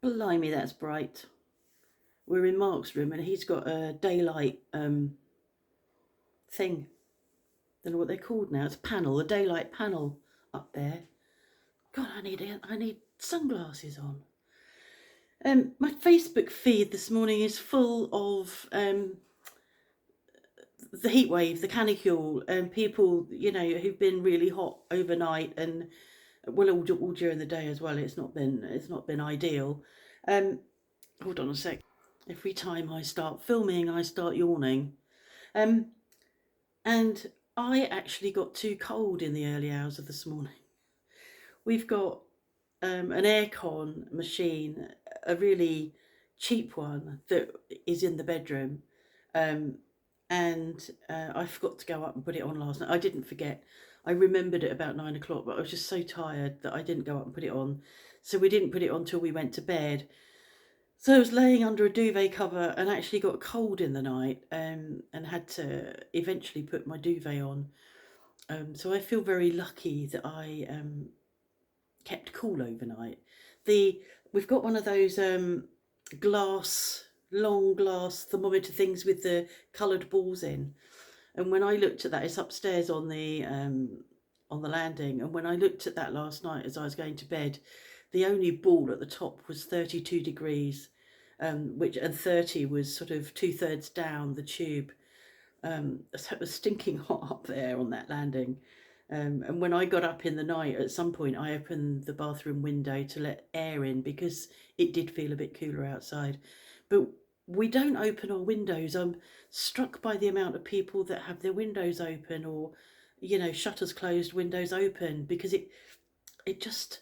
Blimey, that's bright. We're in Mark's room and he's got a daylight thing. Don't know what they're called now. It's a panel, a daylight panel up there. God, I need sunglasses on. My Facebook feed this morning is full of the heat wave, the canicule, and people, who've been really hot overnight and well, all during the day as well. It's not been ideal. Hold on a sec. Every time I start filming, I start yawning. Um, and I actually got too cold in the early hours of this morning. We've got an aircon machine, a really cheap one that is in the bedroom. Um, and I forgot to go up and put it on last night. I didn't forget. I remembered it about 9 o'clock, but I was just so tired that I didn't go up and put it on. So we didn't put it on till we went to bed. So I was laying under a duvet cover and actually got cold in the night, and had to eventually put my duvet on. So I feel very lucky that I kept cool overnight. The We've got one of those long glass thermometer things with the coloured balls in, and when I looked at that, it's upstairs on the landing. And when I looked at that last night as I was going to bed, the only ball at the top was 32 degrees, and 30 was sort of 2/3 down the tube. So it was stinking hot up there on that landing. And when I got up in the night, at some point, I opened the bathroom window to let air in because it did feel a bit cooler outside. But we don't open our windows. I'm struck by the amount of people that have their windows open, or, shutters closed, windows open, because it just,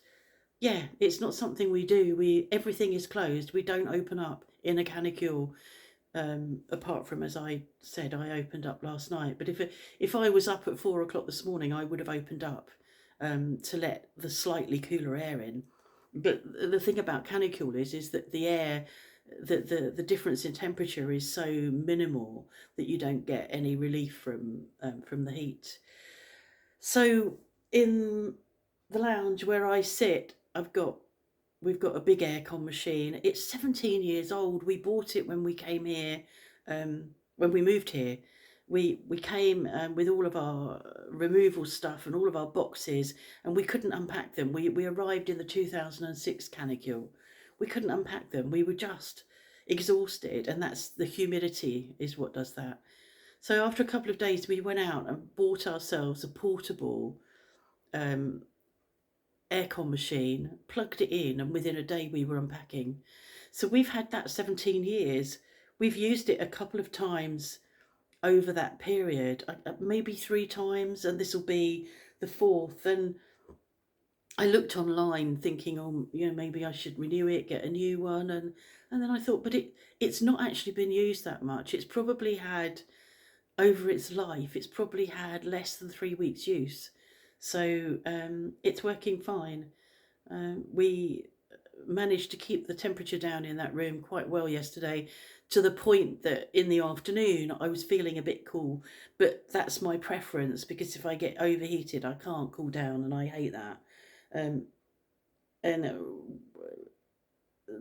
yeah, it's not something we do. Everything is closed. We don't open up in a canicule. Apart from, as I said, I opened up last night. But if I was up at 4 o'clock this morning, I would have opened up to let the slightly cooler air in. But the thing about canicule is that the air, the difference in temperature is so minimal that you don't get any relief from the heat. So in the lounge where I sit, we've got a big aircon machine. It's 17 years old. We bought it when we came here, when we moved here. We came with all of our removal stuff and all of our boxes, and we couldn't unpack them. We arrived in the 2006 canicule. We couldn't unpack them. We were just exhausted, and that's the humidity is what does that. So after a couple of days, we went out and bought ourselves a portable um, aircon machine, plugged it in, and within a day we were unpacking. So we've had that 17 years. We've used it a couple of times over that period, maybe 3 times, and this will be the fourth. And I looked online thinking, oh, maybe I should renew it, get a new one, and then I thought, but it's not actually been used that much. It's probably had, over its life, it's probably had less than 3 weeks use. So it's working fine. We managed to keep the temperature down in that room quite well yesterday, to the point that in the afternoon I was feeling a bit cool. But that's my preference, because if I get overheated, I can't cool down, and I hate that. And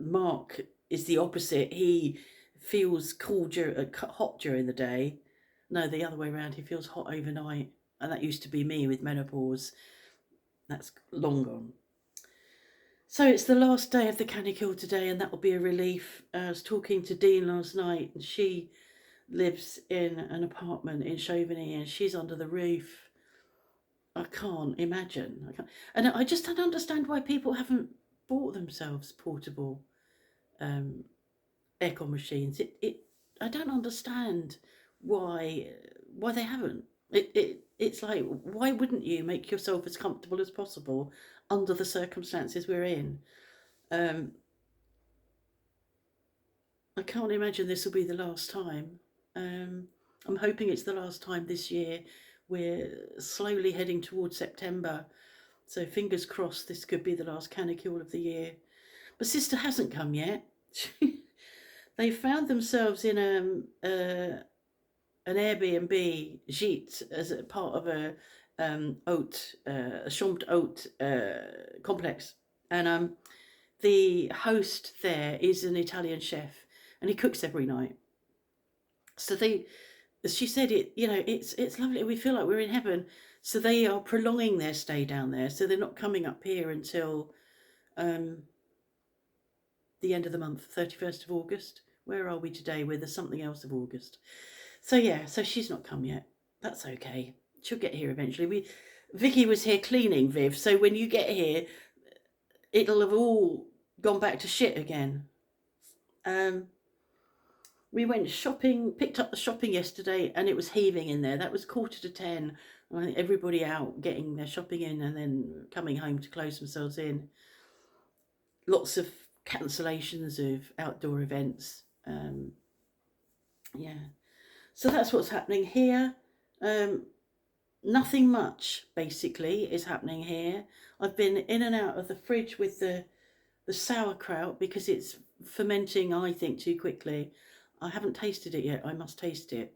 Mark is the opposite. He feels hot during the day. No, the other way around. He feels hot overnight, and that used to be me with menopause. That's long gone. So it's the last day of the canicule today, and that will be a relief. I was talking to Dean last night, and she lives in an apartment in Chauvigny, and she's under the roof. I can't imagine. And I just don't understand why people haven't bought themselves portable aircon machines. I don't understand why they haven't. It's like, why wouldn't you make yourself as comfortable as possible under the circumstances we're in? I can't imagine this will be the last time. I'm hoping it's the last time this year. We're slowly heading towards September, so fingers crossed this could be the last canicule of the year. But Sister hasn't come yet. They found themselves in an Airbnb gîte as a part of a chambre haute complex, and the host there is an Italian chef, and he cooks every night. So she said it's lovely. We feel like we're in heaven. So they are prolonging their stay down there. So they're not coming up here until the end of the month, 31st of August. Where are we today? We're the something else of August. So yeah, so she's not come yet. That's okay. She'll get here eventually. Vicky was here cleaning, Viv. So when you get here, it'll have all gone back to shit again. We went shopping, picked up the shopping yesterday, and it was heaving in there. That was 10:15. I think everybody out getting their shopping in and then coming home to close themselves in. Lots of cancellations of outdoor events. Yeah. So that's what's happening here. Nothing much, basically, is happening here. I've been in and out of the fridge with the sauerkraut because it's fermenting, I think, too quickly. I haven't tasted it yet. I must taste it.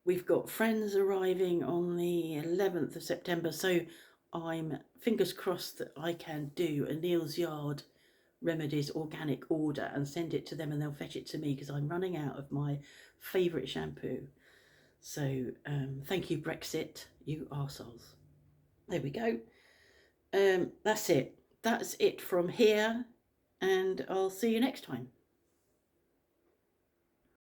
We've got friends arriving on the 11th of September, so I'm fingers crossed that I can do a Neil's Yard Remedies organic order and send it to them, and they'll fetch it to me because I'm running out of my favourite shampoo. So thank you, Brexit, you arseholes. There we go. That's it. That's it from here, and I'll see you next time.